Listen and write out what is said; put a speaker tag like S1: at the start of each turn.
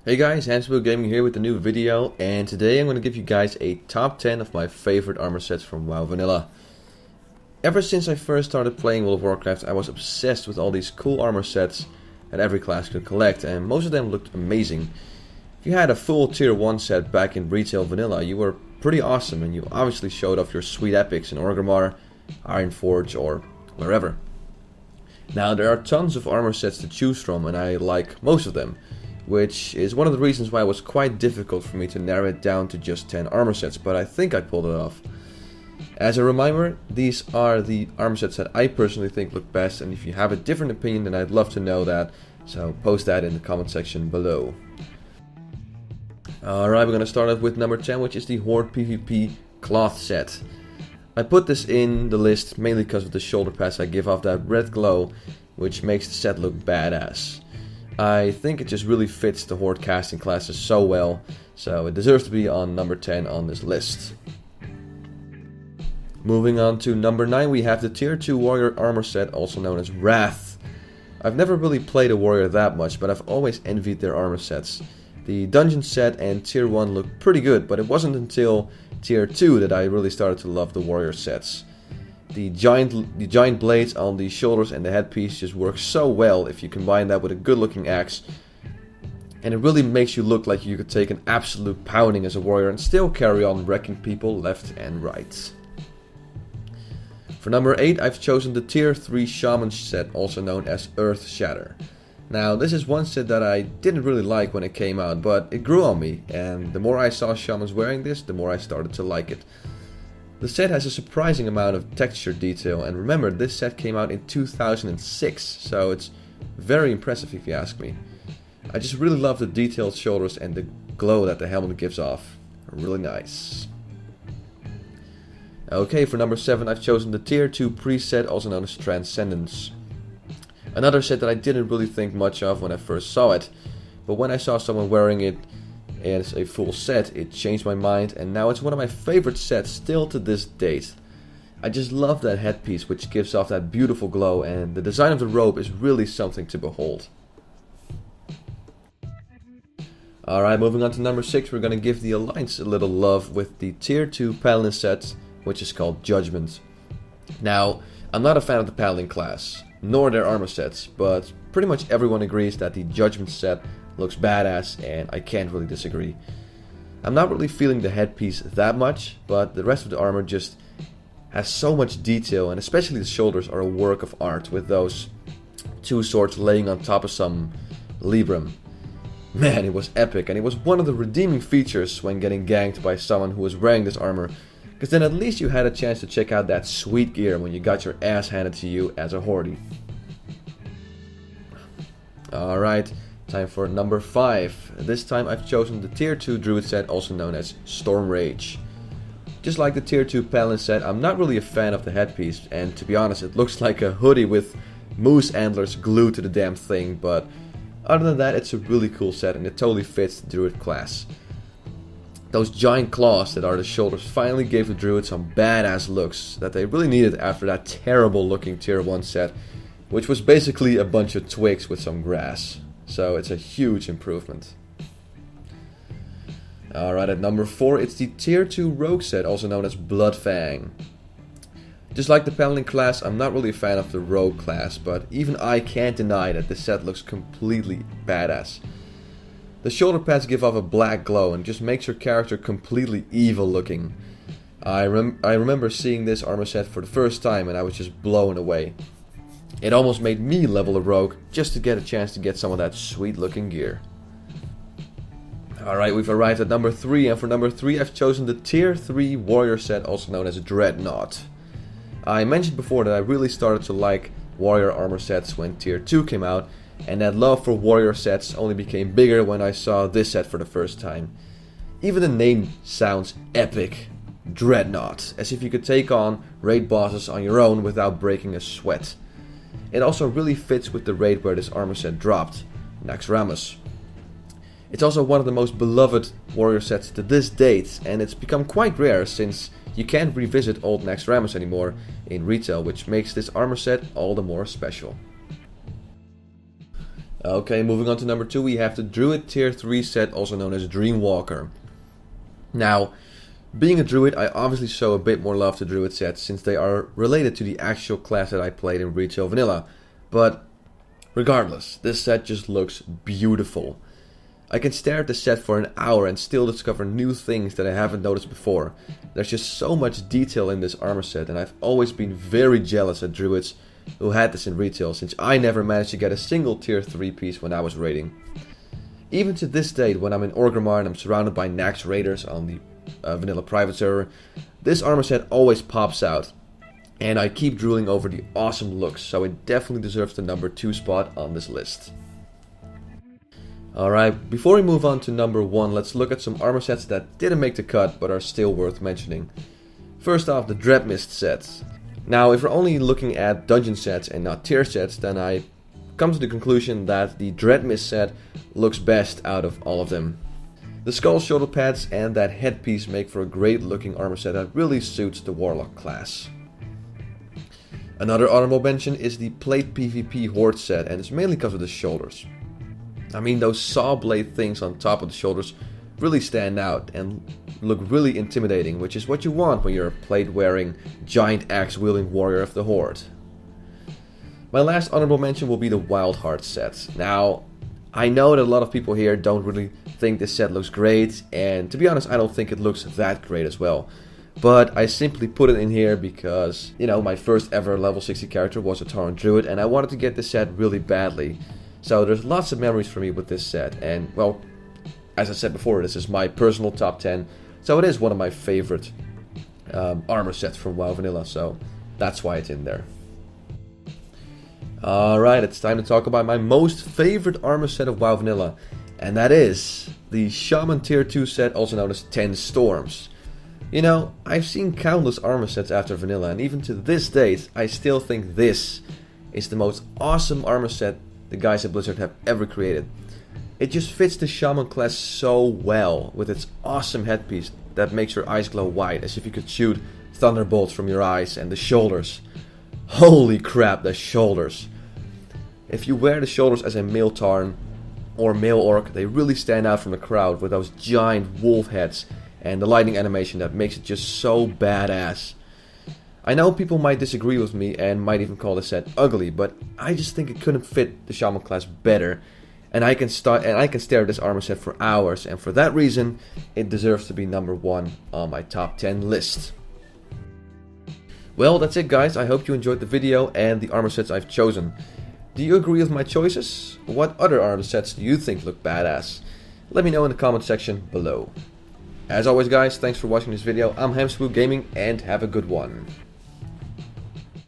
S1: Hey guys, Hamsterwheel Gaming here with a new video, and today I'm going to give you guys a top 10 of my favorite armor sets from WoW Vanilla. Ever since I first started playing World of Warcraft, I was obsessed with all these cool armor sets that every class could collect, and most of them looked amazing. If you had a full tier 1 set back in retail Vanilla, you were pretty awesome, and you obviously showed off your sweet epics in Orgrimmar, Ironforge, or wherever. Now there are tons of armor sets to choose from, and I like most of them, which is one of the reasons why it was quite difficult for me to narrow it down to just 10 armor sets, but I think I pulled it off. As a reminder, these are the armor sets that I personally think look best, and if you have a different opinion, then I'd love to know that, so post that in the comment section below. Alright, we're going to start off with number 10, which is the Horde PVP Cloth set. I put this in the list mainly because of the shoulder pads that give off that red glow, which makes the set look badass. I think it just really fits the Horde casting classes so well, so it deserves to be on number 10 on this list. Moving on to number 9, we have the tier 2 warrior armor set, also known as Wrath. I've never really played a warrior that much, but I've always envied their armor sets. The dungeon set and tier 1 look pretty good, but it wasn't until tier 2 that I really started to love the warrior sets. The giant blades on the shoulders and the headpiece just work so well if you combine that with a good looking axe. And it really makes you look like you could take an absolute pounding as a warrior and still carry on wrecking people left and right. For number 8, I've chosen the tier 3 shaman set, also known as Earthshatter. Now this is one set that I didn't really like when it came out, but it grew on me, and the more I saw shamans wearing this, the more I started to like it. The set has a surprising amount of texture detail, and remember, this set came out in 2006, so it's very impressive if you ask me. I just really love the detailed shoulders and the glow that the helmet gives off. Really nice. Okay, for number 7 I've chosen the tier 2 preset, also known as Transcendence. Another set that I didn't really think much of when I first saw it, but when I saw someone wearing it as a full set, it changed my mind, and now it's one of my favorite sets still to this date. I just love that headpiece, which gives off that beautiful glow, and the design of the robe is really something to behold. Alright, moving on to number 6, we're going to give the Alliance a little love with the tier 2 Paladin set, which is called Judgement. Now, I'm not a fan of the Paladin class, nor their armor sets, but pretty much everyone agrees that the Judgement set looks badass, and I can't really disagree. I'm not really feeling the headpiece that much, but the rest of the armor just has so much detail, and especially the shoulders are a work of art with those two swords laying on top of some Libram. Man, it was epic, and it was one of the redeeming features when getting ganked by someone who was wearing this armor, because then at least you had a chance to check out that sweet gear when you got your ass handed to you as a Horde. Alright, time for number 5. This time I've chosen the tier 2 druid set, also known as Storm Rage. Just like the tier 2 paladin set, I'm not really a fan of the headpiece, and to be honest, it looks like a hoodie with moose antlers glued to the damn thing, but other than that, it's a really cool set and it totally fits the druid class. Those giant claws that are the shoulders finally gave the druid some badass looks that they really needed after that terrible looking tier 1 set, which was basically a bunch of twigs with some grass. So it's a huge improvement. Alright, at number 4, it's the tier 2 rogue set, also known as Bloodfang. Just like the paladin class, I'm not really a fan of the rogue class, but even I can't deny that this set looks completely badass. The shoulder pads give off a black glow and just makes your character completely evil looking. I remember seeing this armor set for the first time and I was just blown away. It almost made me level a rogue just to get a chance to get some of that sweet looking gear. Alright, we've arrived at number 3, and for number 3 I've chosen the tier 3 warrior set, also known as Dreadnaught. I mentioned before that I really started to like warrior armor sets when tier 2 came out, and that love for warrior sets only became bigger when I saw this set for the first time. Even the name sounds epic. Dreadnaught, as if you could take on raid bosses on your own without breaking a sweat. It also really fits with the raid where this armor set dropped, Naxxramas. It's also one of the most beloved warrior sets to this date, and it's become quite rare since you can't revisit old Naxxramas anymore in retail, which makes this armor set all the more special. Okay, moving on to number 2, we have the Druid Tier 3 set, also known as Dreamwalker. Now, being a Druid, I obviously show a bit more love to Druid sets, since they are related to the actual class that I played in Retail Vanilla. But, regardless, this set just looks beautiful. I can stare at the set for an hour and still discover new things that I haven't noticed before. There's just so much detail in this armor set, and I've always been very jealous at Druids who had this in retail, since I never managed to get a single tier 3 piece when I was raiding. Even to this date, when I'm in Orgrimmar and I'm surrounded by Nax raiders on the vanilla private server, this armor set always pops out, and I keep drooling over the awesome looks, so it definitely deserves the number 2 spot on this list. Alright, before we move on to number 1, let's look at some armor sets that didn't make the cut but are still worth mentioning. First off, the Dreadmist set. Now, if we're only looking at dungeon sets and not tier sets, then I come to the conclusion that the Dreadmist set looks best out of all of them. The skull shoulder pads and that headpiece make for a great looking armor set that really suits the Warlock class. Another honorable mention is the Plate PVP Horde set, and it's mainly because of the shoulders. I mean, those saw blade things on top of the shoulders really stand out and look really intimidating, which is what you want when you're a plate wearing, giant axe wielding warrior of the Horde. My last honorable mention will be the Wildheart set. Now, I know that a lot of people here don't really think this set looks great, and to be honest, I don't think it looks that great as well. But I simply put it in here because, you know, my first ever level 60 character was a Tauren Druid, and I wanted to get this set really badly. So there's lots of memories for me with this set, and well, as I said before, this is my personal top 10, so it is one of my favorite armor sets from WoW Vanilla, so that's why it's in there. Alright, it's time to talk about my most favorite armor set of WoW Vanilla, and that is the Shaman Tier 2 set, also known as 10 Storms. You know, I've seen countless armor sets after Vanilla, and even to this date, I still think this is the most awesome armor set the guys at Blizzard have ever created. It just fits the Shaman class so well, with its awesome headpiece that makes your eyes glow white, as if you could shoot thunderbolts from your eyes, and the shoulders. Holy crap, the shoulders. If you wear the shoulders as a male Tauren or male Orc, they really stand out from the crowd with those giant wolf heads and the lightning animation that makes it just so badass. I know people might disagree with me and might even call this set ugly, but I just think it couldn't fit the Shaman class better, and I can stare at this armor set for hours, and for that reason, it deserves to be number 1 on my top 10 list. Well, that's it guys, I hope you enjoyed the video and the armor sets I've chosen. Do you agree with my choices? What other armor sets do you think look badass? Let me know in the comment section below. As always guys, thanks for watching this video. I'm Hamsterwheel Gaming, and have a good one.